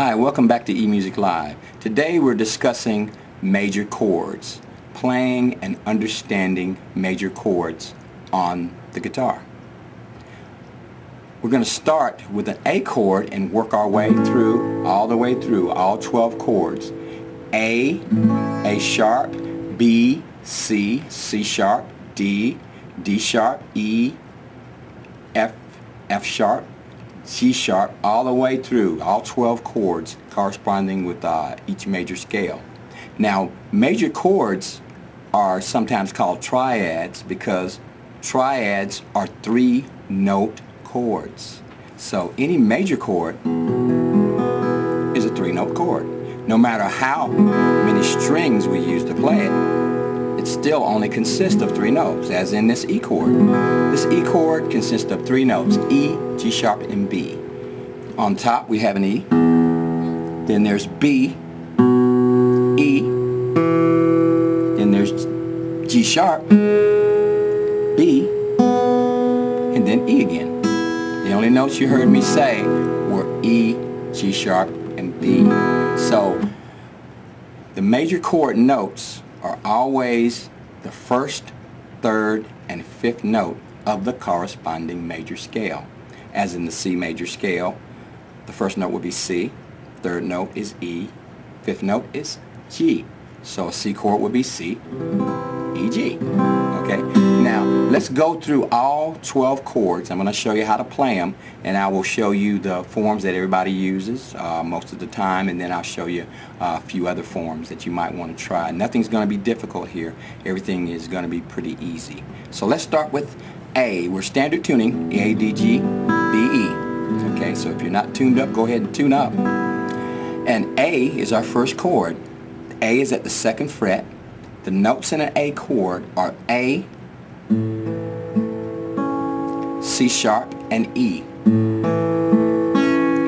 Hi, welcome back to EEMusicLIVE. Today we're discussing major chords, playing and understanding major chords on the guitar. We're going to start with an A chord and work our way through, all the way through, all 12 chords. A sharp, B, C, C sharp, D, D sharp, E, F, F sharp, G sharp, all the way through, all 12 chords corresponding with each major scale. Now, major chords are sometimes called triads because triads are 3-note chords. So any major chord is a 3-note chord. No matter how many strings we use to play it still only consists of 3 notes, as in this E chord. This E chord consists of 3 notes, E, G sharp, and B. On top we have an E, then there's B, E, then there's G sharp, B, and then E again. The only notes you heard me say were E, G sharp, and B. So the major chord notes are always the first, third, and fifth note of the corresponding major scale. As in the C major scale, the first note would be C, third note is E, fifth note is G. So a C chord would be C, E, G. Okay? Now, let's go through all 12 chords. I'm going to show you how to play them, and I will show you the forms that everybody uses most of the time, and then I'll show you a few other forms that you might want to try. Nothing's going to be difficult here. Everything is going to be pretty easy. So let's start with A. We're standard tuning, A, D, G, B, E. Okay, so if you're not tuned up, go ahead and tune up. And A is our first chord. A is at the 2nd fret. The notes in an A chord are A, C sharp, and E.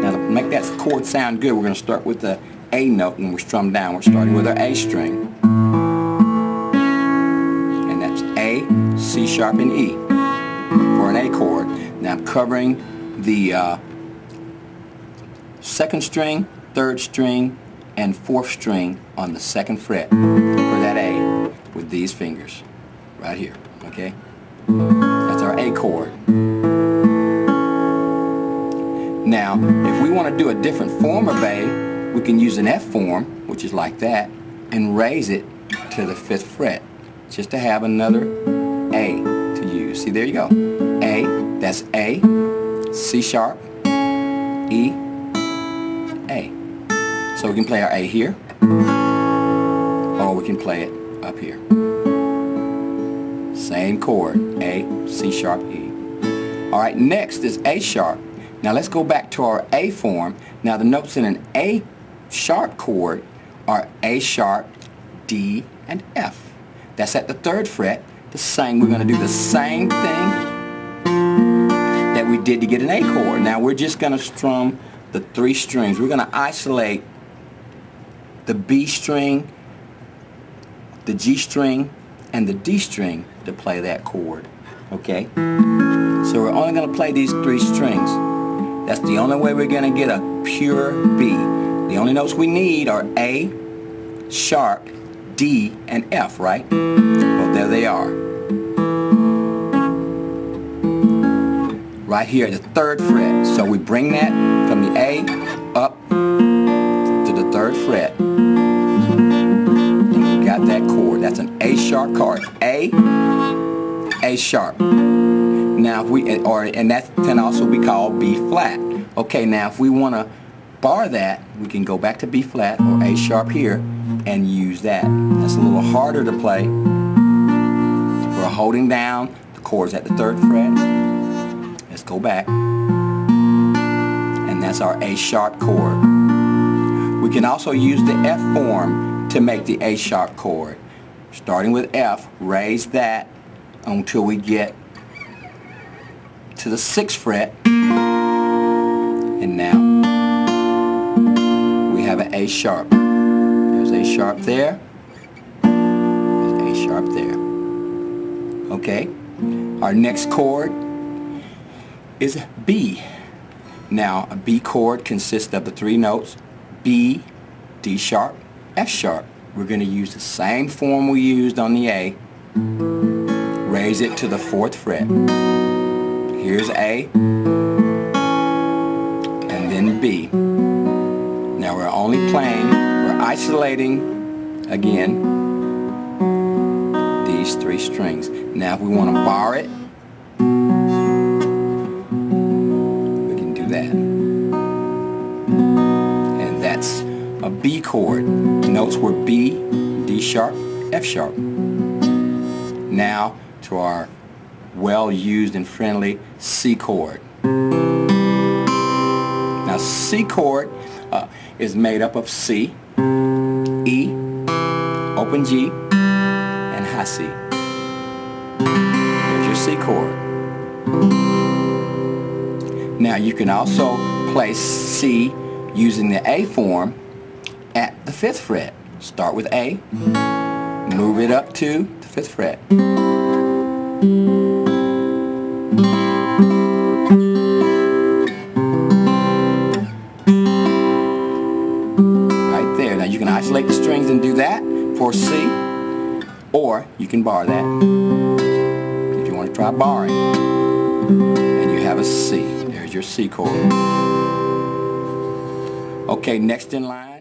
Now to make that chord sound good, we're going to start with the A note when we strum down. We're starting with our A string. And that's A, C sharp, and E for an A chord. Now I'm covering the 2nd string, 3rd string, and 4th string on the 2nd fret for that A with these fingers right here. Okay? That's our A chord. Now, if we want to do a different form of A, we can use an F form, which is like that, and raise it to the 5th fret, just to have another A to use. See, there you go. A, that's A, C sharp, E, A. So we can play our A here, or we can play it up here. Same chord, A, C sharp, E. Alright, next is A sharp. Now let's go back to our A form. Now the notes in an A sharp chord are A sharp, D, and F. That's at the 3rd fret. We're going to do the same thing that we did to get an A chord. Now we're just going to strum the 3 strings. We're going to isolate the B string, the G string, and the D string to play that chord. Okay? So we're only going to play these 3 strings. That's the only way we're going to get a pure B. The only notes we need are A, sharp, D, and F, right? Well, there they are. Right here at the 3rd fret. So we bring that from the A up to the 3rd fret. And we got that chord. That's an A sharp chord. A sharp. Now if we, and that can also be called B flat. Okay, now if we want to bar that, we can go back to B flat or A sharp here and use that. That's a little harder to play. We're holding down the chords at the 3rd fret. Let's go back. And that's our A sharp chord. We can also use the F form to make the A sharp chord. Starting with F, raise that until we get to the 6th fret. And now we have an A sharp. There's A sharp there. There's A sharp there. Okay? Our next chord is B. Now, a B chord consists of the 3 notes B, D sharp, F sharp. We're going to use the same form we used on the A. Raise it to the 4th fret. Here's A, and then B. Now we're only playing, we're isolating, again, these 3 strings. Now if we want to bar it, we can do that. And that's a B chord. Notes were B, D sharp, F sharp. Now to our well-used and friendly C chord. Now C chord is made up of C, E, open G, and high C. There's your C chord. Now you can also place C using the A form at the 5th fret. Start with A, move it up to the 5th fret. Right there. Now you can isolate the strings and do that for C, or you can bar that if you want to try barring. And you have a C. There's your C chord. Okay, next in line.